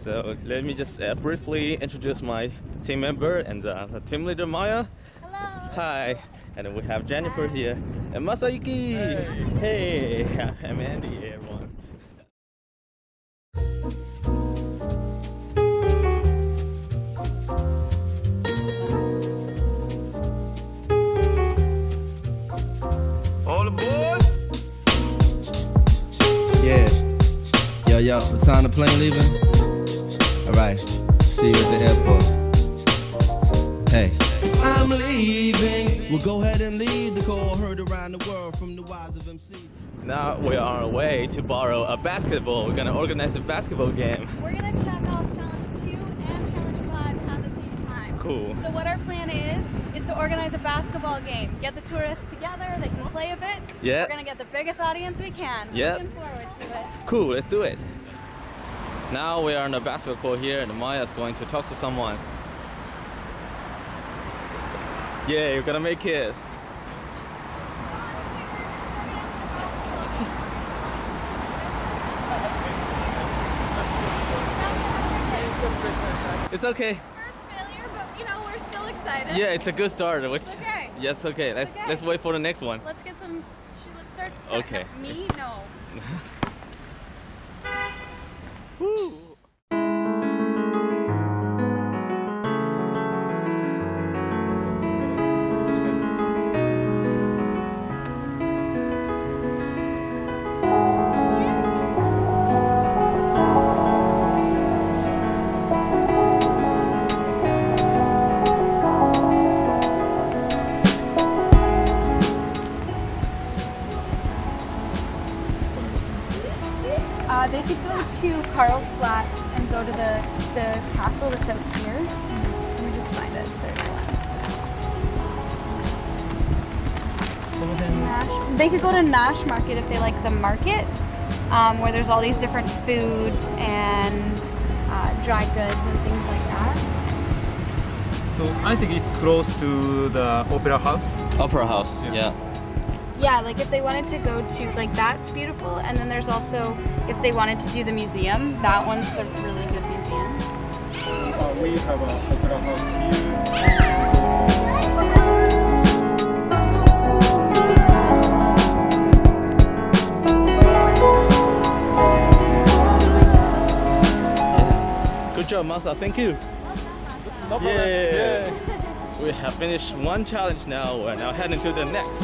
So let me just briefly introduce my team member and the team leader Maya. Hello. Hi. And then we have Jennifer here and Masa. Hey. I'm Andy, everyone. All aboard! Yeah. Yo, what time the plane leaving? Alright, see you at the airport. Hey. I'm leaving. We'll go ahead and leave the call heard around the world from the wise of MCs. Now we are on our way to borrow a basketball. We're gonna organize a basketball game. We're gonna check out challenge 2 and challenge 5 at the same time. Cool. So what our plan is to organize a basketball game. Get the tourists together, they can play a bit. Yeah. We're gonna get the biggest audience we can. Yeah. Looking forward to it. Cool, let's do it. Now we are on the basketball court here and Maya is going to talk to someone. Yeah, you're gonna make it. It's okay. First failure, but you know, we're still excited. Yeah, it's a good start. Okay. Yeah, it's okay. Let's wait for the next one. Let's get some, let's start. Okay. Me? No. Woo! They could go to Carl's Flats and go to the castle that's out here. Let me just find it. There's one. They could go to Nash Market if they like the market, where there's all these different foods and dry goods and things like that. So I think it's close to the Opera House. Opera House, yeah. Yeah, like if they wanted to go to, like that's beautiful, and then there's also, if they wanted to do the museum, that one's the really good museum. We have a Opera House Yeah. Good job, Masa. Thank you. No problem. Yeah. We have finished one challenge now. We're now heading to the next.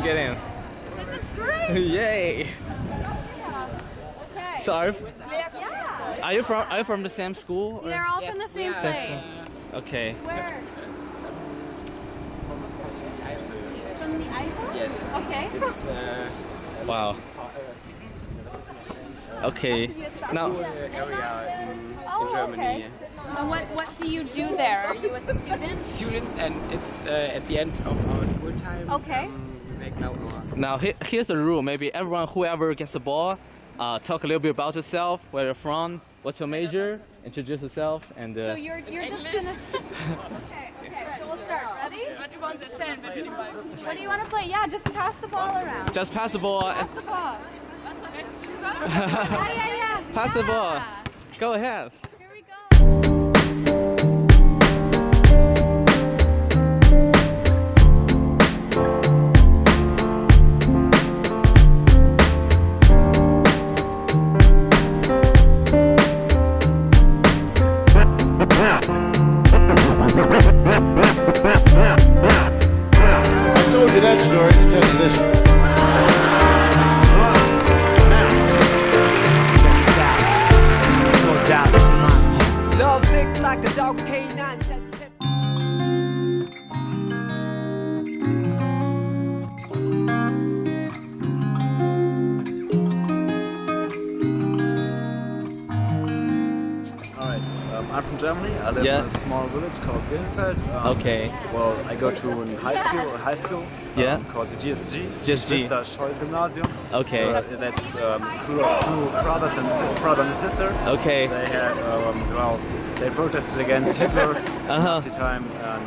Get in. This is great! Yay! Okay. So Yeah. are you from the same school? or- They're all from the same place. Okay. Where? From the Eiffel? Yes. Okay. It's Wow. Okay. Now, area in Oh, Germany. okay. And what do you do there? Are you a student? Students, and it's at the end of our school time. Okay. We make now our now here's the rule. Maybe everyone, whoever gets the ball, talk a little bit about yourself, where you're from, what's your major, introduce yourself, and. So you're just gonna. Okay. So we'll start. Ready? What do you want to play? Yeah, just pass the ball around. Just pass the ball. Pass the ball. Yeah. Pass the ball. Go ahead. Here we go. I told you that story to tell you this one. Slow down. Germany. I live Yeah. in a small village called Willenfeld. Okay. Well, I go to a high school Yeah. called the GSG. GSG. Gymnasium. Okay. That's crew of two brother and sister. Okay. They had, they protested against Hitler Nazi time, and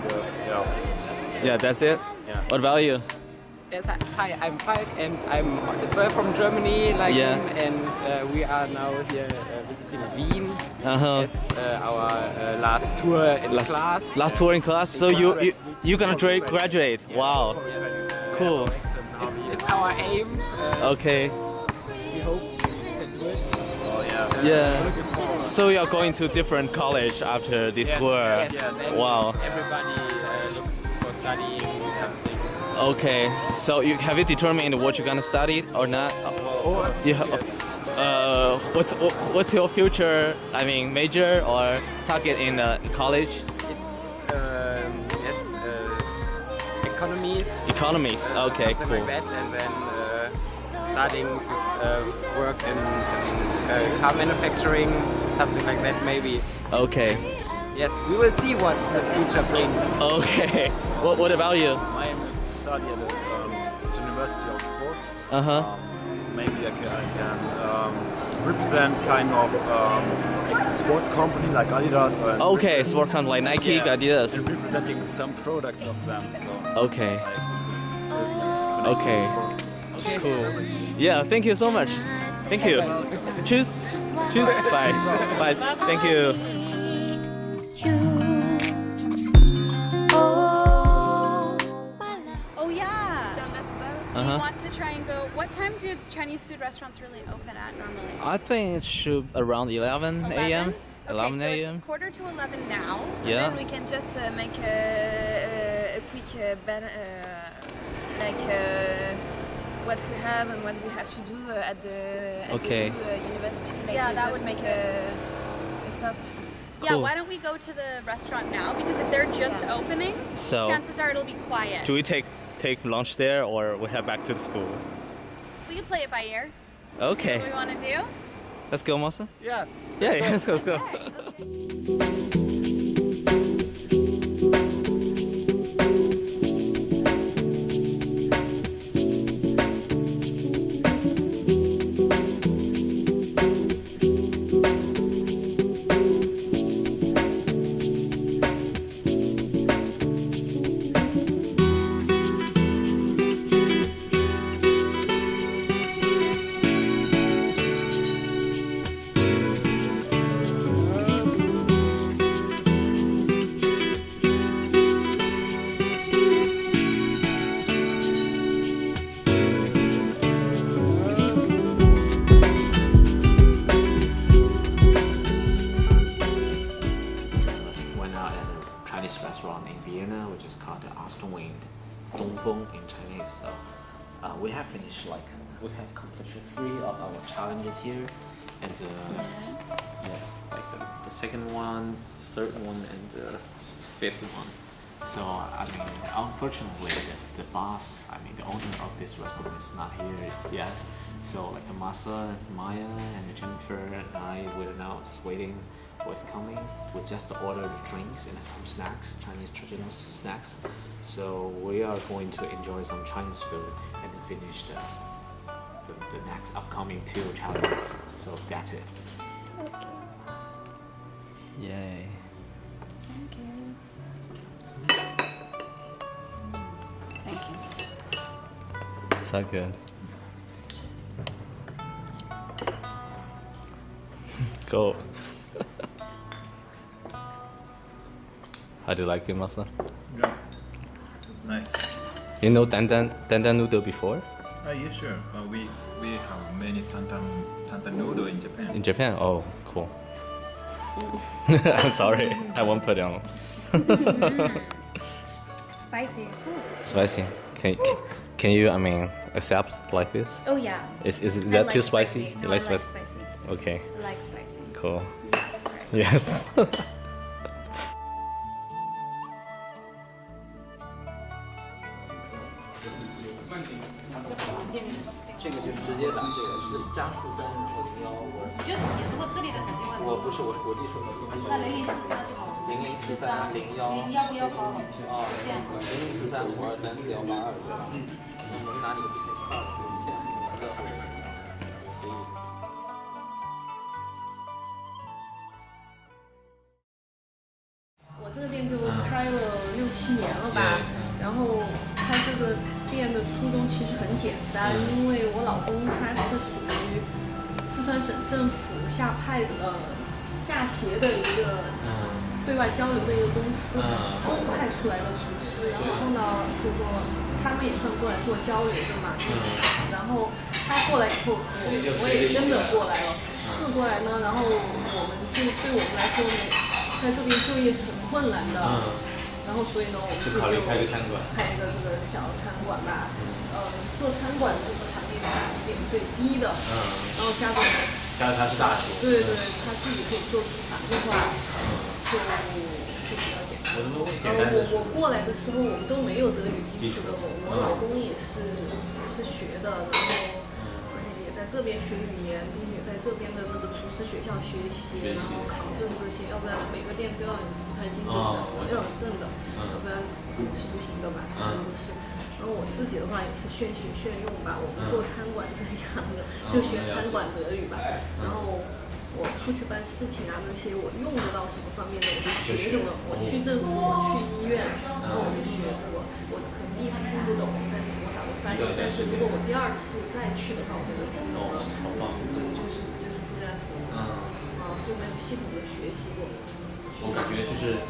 Yeah, that's it. Yeah. What about you? Yes, hi, I'm Falk and I'm as well from Germany, like Yeah. him, and we are now here visiting Wien. It's our last tour in class. Last tour in class. So you're gonna graduate. Wow. Cool. It's our aim. Okay. We hope we can do it. Yeah. So you're going to different college after this tour. Yes, and Wow. everybody looks for studying something. Okay. So have you determined what you're gonna study or not? What's your future? I mean, major or target in college? It's economies. Economics. Okay. Something Cool. like that, and then starting to work in car manufacturing, something like that maybe. Okay. Yes, we will see what the future brings. Okay. What about you? my aim is to study at the University of Sports. Maybe I can represent kind of a sports company like Adidas. And Okay, sport company like Nike, Yeah. Adidas. and representing some products of them. So Okay. like business. Okay. Sports. Cool. Yeah, thank you so much. Thank you. Cheers. Cheers. Bye. Bye. Thank you. Oh yeah. So you Uh-huh. want to try and go? What time do Chinese food restaurants really open at normally? I think it should around 11 a.m. 11 Okay, so a.m. it's quarter to 11 now. Yeah. And then we can just make a quick what we have and what we have to do at the Okay. university. Yeah, that would make a stop. Yeah, Cool. why don't we go to the restaurant now? Because if they're just opening, So, chances are it'll be quiet. do we take lunch there or we head back to the school? We can play it by ear. See Okay. what we want to do. Let's go, Masa. Yeah. Yeah, let's go. Let's go. Okay. Went out at a Chinese restaurant in Vienna, which is called the Austin Dongfeng in Chinese. So we have finished we have completed 3 of our challenges here, and the second one, third one, and the 5th one. So I mean, unfortunately, the boss, I mean, the owner of this restaurant is not here yet. So like Masa, Maia, and Jennifer and I, we're now just waiting for his coming. We just ordered the drinks and some snacks, Chinese traditional snacks. So we are going to enjoy some Chinese food and then finish the next upcoming 2 challenges. So that's it. Yay. Thank you. Thank you. So good. Go. How do you like it, Masa? Yeah. Nice. You know dandan noodle before? Yeah, sure. We have many tantan noodle in Japan. In Japan? Oh, cool. I'm sorry, I won't put it on. Spicy. Spicy. Can you, I mean, accept like this? Oh yeah. Is I that like too spicy? No, You like I like spicy? spicy. Okay, I like spicy. cool. Yes. Right. Yes. 这个就直接打这个，是加43，然后0152。就是你如果这里的手机问我不是，我是国际手机。那0043就好。0043 01这样0043 523 4182，对吧？我们拿你的 business pass 这样，可以。我这个店就开了6、7年了吧，然后开这个店的初衷其实很简单，因为我老公他是属于四川省政府下辖的一个对外交流的一个公司，公派出来的厨师，然后碰到就说他们也算过来做交流的嘛，然后他过来以后，我也跟着过来了，跟着过来呢，然后我们就对我们来说呢，在这边就业是很困难的，然后所以呢，我们就考虑开个餐馆，开一个这个小餐馆吧。做餐馆这个行业是起点最低的，然后加上他是大厨，对，他自己可以做厨房的话，就比较简单。我过来的时候，我们都没有德语基础的，我老公也是学的，然后也在这边学语言，并且在这边的那个厨师学校学习，然后考证这些，要不然每个店都要有持牌经营者，要有证的，要不然是不行的嘛，就是。然后我自己的话也是炫学炫用吧，我们做餐馆这一行的，就学餐馆德语吧。然后我出去办事情啊那些，我用得到什么方面的我就学什么。我去政府，我去医院，然后我就学这个。我可能第一次听不懂，但是我找个翻译。但是如果我第2次再去的话，我就能听懂了。就是这样子。都没有系统的学习过。我感觉就是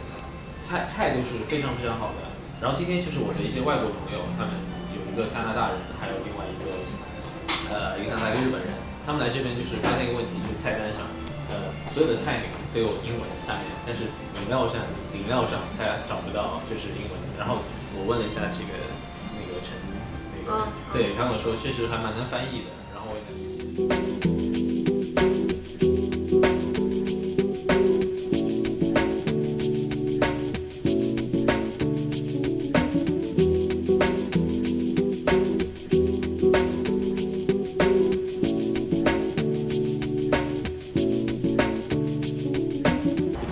菜都是非常非常好的。然后今天就是我的一些外国朋友，他们有一个加拿大人，还有另外一个加拿大一个日本人，他们来这边就是发现一个问题，就是菜单上，所有的菜名都有英文下面，但是饮料上他找不到就是英文。然后我问了一下这个陈对，他跟我说确实还蛮难翻译的，然后我也能理解。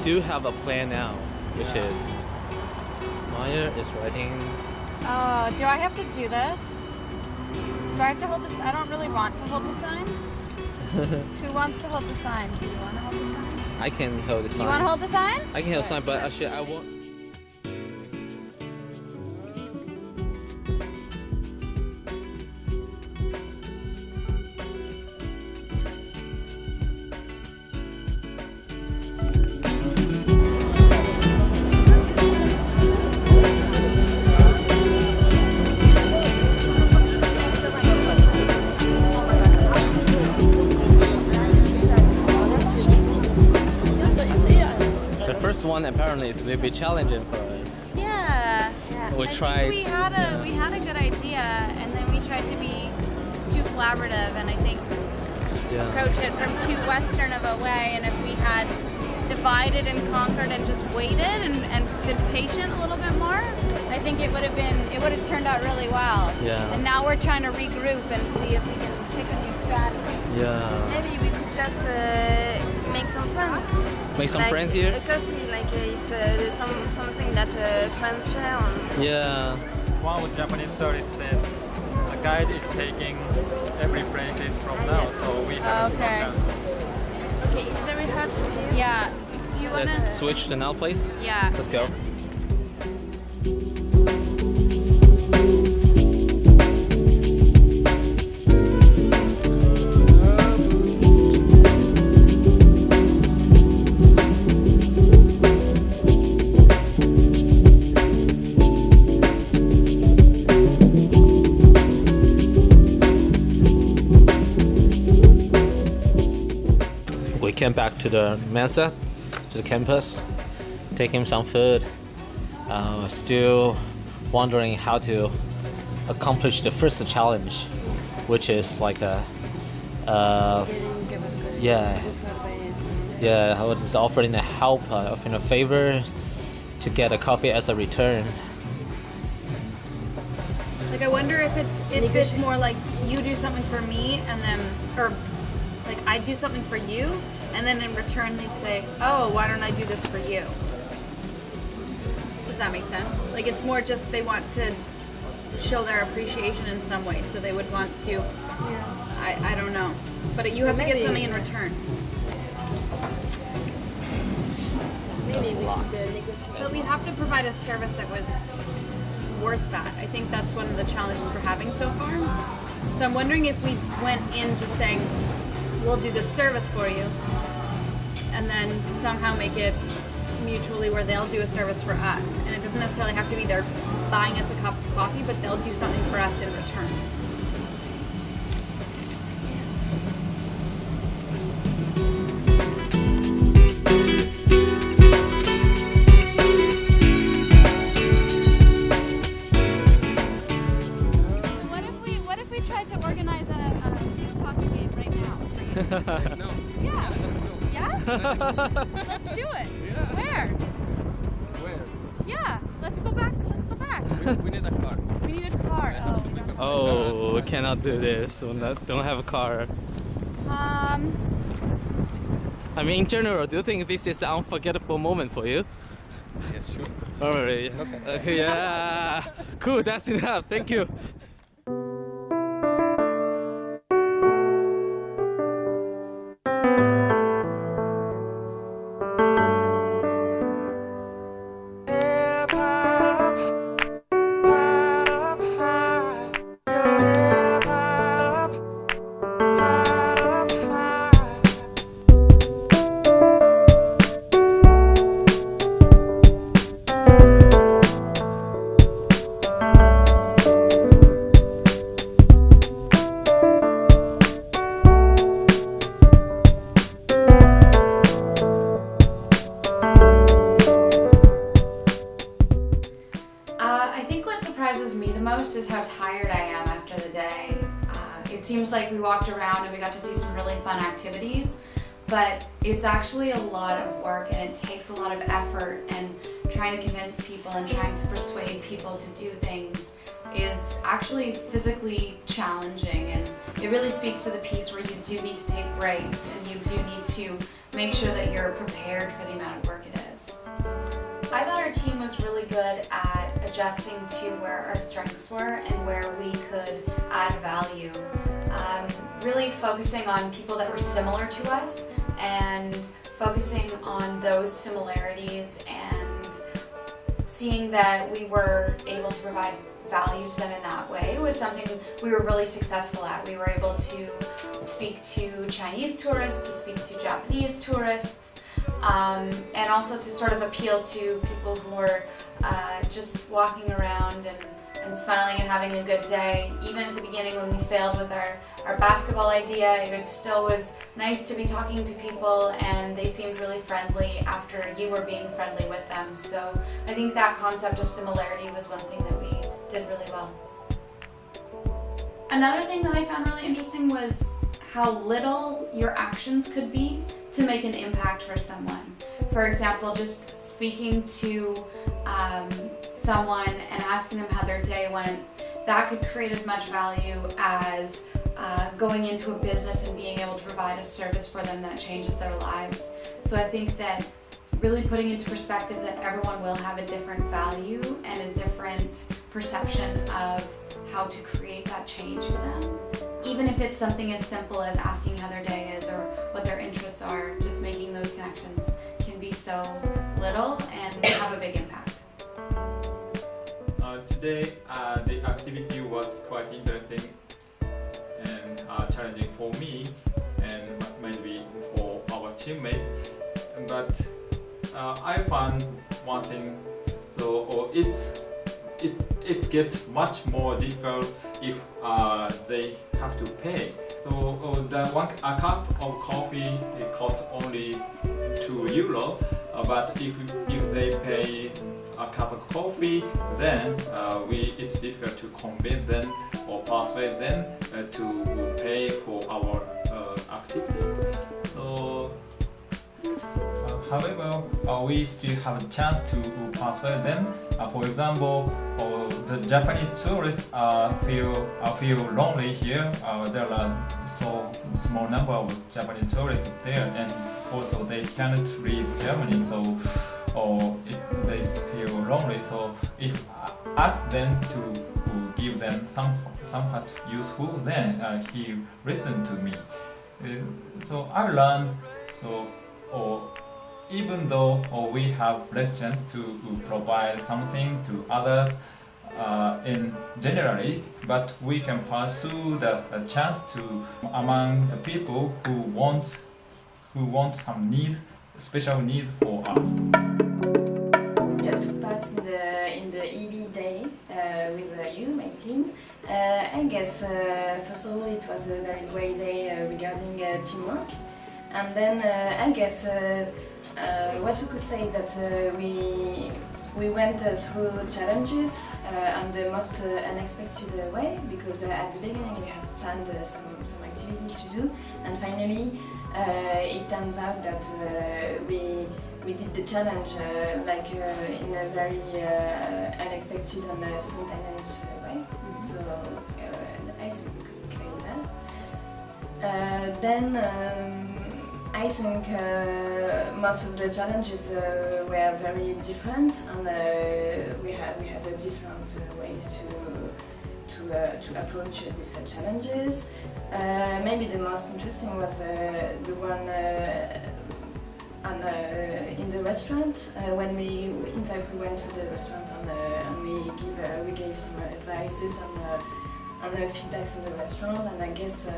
Do have a plan now, which is Maia is writing. Oh, do I have to do this? Do I have to hold this? I don't really want to hold the sign. Who wants to hold the sign? Do you want to hold the sign? I can hold the sign. You want to hold the sign? I can hold the sign, but actually I won't. One apparently is a little bit challenging for us. Yeah. We I tried. think we had a good idea, and then we tried to be too collaborative, and I think approach it from too Western of a way. And if we had divided and conquered and just waited and been patient a little bit more, I think it would have turned out really well. Yeah. And now we're trying to regroup and see if we can pick a new strategy. Yeah. Maybe we could just make some friends. Make some friends here? A coffee, like it's something that friends share. Yeah. One of Japanese tourists said a guide is taking every places from now, so we have a chance. Okay, it's very hard to use. Yeah. Do you wanna Let's switch to now, please. Yeah. Let's go. We came back to the Masa, to the campus, taking some food. Still wondering how to accomplish the first challenge, which is like I was offering a help, offering a favor to get a coffee as a return. Like I wonder if it's more like you do something for me and then, or like I do something for you and then in return they'd say, oh, why don't I do this for you? Does that make sense? Like it's more just they want to show their appreciation in some way, so they would want to, I don't know. But you have to get something in return. Maybe we have to negotiate. But we'd have to provide a service that was worth that. I think that's one of the challenges we're having so far. So I'm wondering if we went in just saying, we'll do this service for you, and then somehow make it mutually where they'll do a service for us. And it doesn't necessarily have to be they're buying us a cup of coffee, but they'll do something for us in return. What if we tried to organize a coffee game right now? No. Yeah. Let's go. Yeah? Let's do it. Yeah. Where? Where? Yeah. Let's go back. We need a car. We need a car. Oh, we cannot do this. We don't have a car. I mean, in general, do you think this is an unforgettable moment for you? Yeah, sure. Oh, yeah. Okay, yeah. Cool, that's enough. Thank you. Is how tired I am after the day. It seems like we walked around and we got to do some really fun activities, but it's actually a lot of work and it takes a lot of effort, and trying to convince people and trying to persuade people to do things is actually physically challenging, and it really speaks to the piece where you do need to take breaks and you do need to make sure that you're prepared for the amount of work it is. I thought our team was really good at adjusting to where our strengths were and where we could add value. Really focusing on people that were similar to us and focusing on those similarities and seeing that we were able to provide value to them in that way was something we were really successful at. We were able to speak to Chinese tourists, to speak to Japanese tourists, and also to sort of appeal to people who were just walking around and smiling and having a good day. Even at the beginning when we failed with our basketball idea, it still was nice to be talking to people, and they seemed really friendly after you were being friendly with them. So I think that concept of similarity was one thing that we did really well. Another thing that I found really interesting was how little your actions could be to make an impact for someone. For example, just speaking to someone and asking them how their day went, that could create as much value as going into a business and being able to provide a service for them that changes their lives. So I think that really putting into perspective that everyone will have a different value and a different perception of how to create that change for them. Even if it's something as simple as asking how their day is or what their interests are, just making those connections can be so little and have a big impact. Today, the activity was quite interesting and challenging for me and maybe for our teammates. But I found one thing, so it gets much more difficult if they have to pay. So a cup of coffee, it costs only €2. But if they pay a cup of coffee, then it's difficult to convince them or persuade them to pay for our activity. So, however, we still have a chance to persuade them. For example, the Japanese tourists feel lonely here. There are so small number of Japanese tourists there, and also they cannot leave Germany. So, or if they feel lonely, so if I ask them to give them somewhat useful, then he listened to me. So I learned. So, even though we have less chance to provide something to others in generally, but we can pursue the chance to among the people who want some need, special need for us. Just took part in the EB day with you, my team. I guess first of all it was a very great day regarding teamwork, and then I guess what we could say is that we went through challenges on the most unexpected way, because at the beginning we had planned some activities to do, and finally it turns out that we did the challenge in a very unexpected and spontaneous way. So I think we could say that. Then I think most of the challenges were very different, and we had different ways to approach these challenges. Maybe the most interesting was the one in the restaurant, when we went to the restaurant and we gave some advices and feedbacks in the restaurant, and I guess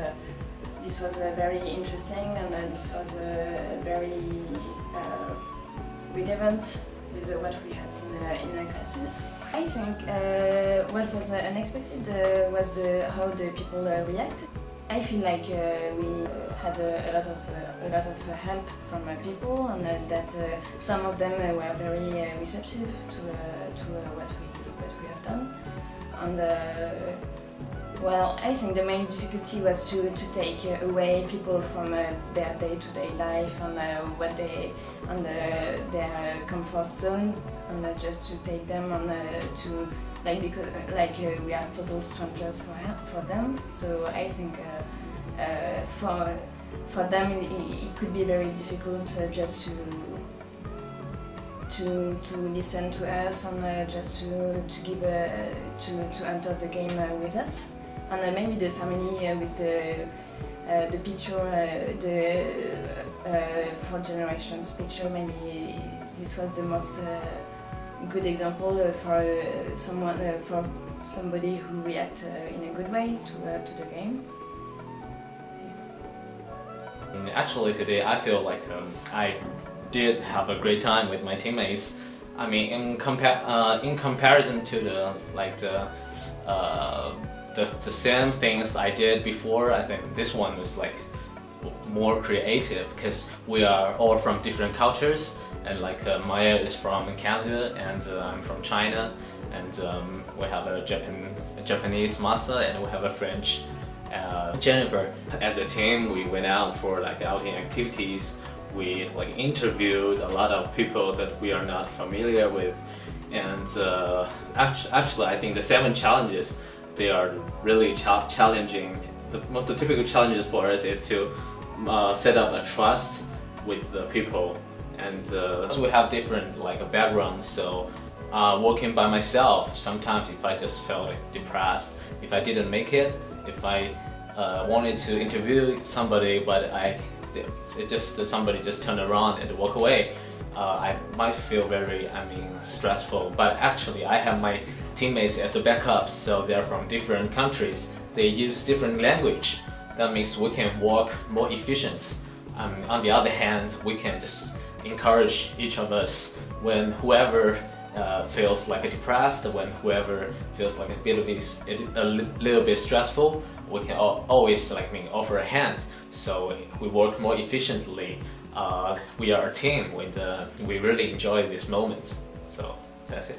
this was very interesting, and this was very relevant with what we had in the classes. I think what was unexpected was how the people reacted. I feel like we had a lot of help from people, and that some of them were very receptive to what we have done. And well, I think the main difficulty was to take away people from their day-to-day life and their comfort zone, and just to take them on to because we are total strangers for them. So I think for them it could be very difficult just to listen to us, and just to give to enter the game with us. And maybe the family with the picture, the 4 generations picture, maybe this was the most good example for somebody who reacts in a good way to the game. Actually, today I feel like I did have a great time with my teammates. I mean, in comparison to the same things I did before, I think this one was like more creative, because we are all from different cultures, and Maia is from Canada, and I'm from China, and we have a Japanese Masa, and we have a French Jennifer. As a team, we went out for outing activities. We interviewed a lot of people that we are not familiar with, and actually I think the 7 challenges, they are really challenging. The most typical challenges for us is to set up a trust with the people, and we have different backgrounds. So working by myself, sometimes if I just felt depressed, if I didn't make it, if I wanted to interview somebody but somebody just turned around and walk away, I might feel very stressful. But actually I have my teammates as a backup, so they're from different countries. They use different language. That means we can work more efficient. On the other hand, we can just encourage each of us when whoever feels depressed, when whoever feels a little bit stressful, we can always offer a hand. So we work more efficiently. We are a team. We really enjoy these moments. So that's it.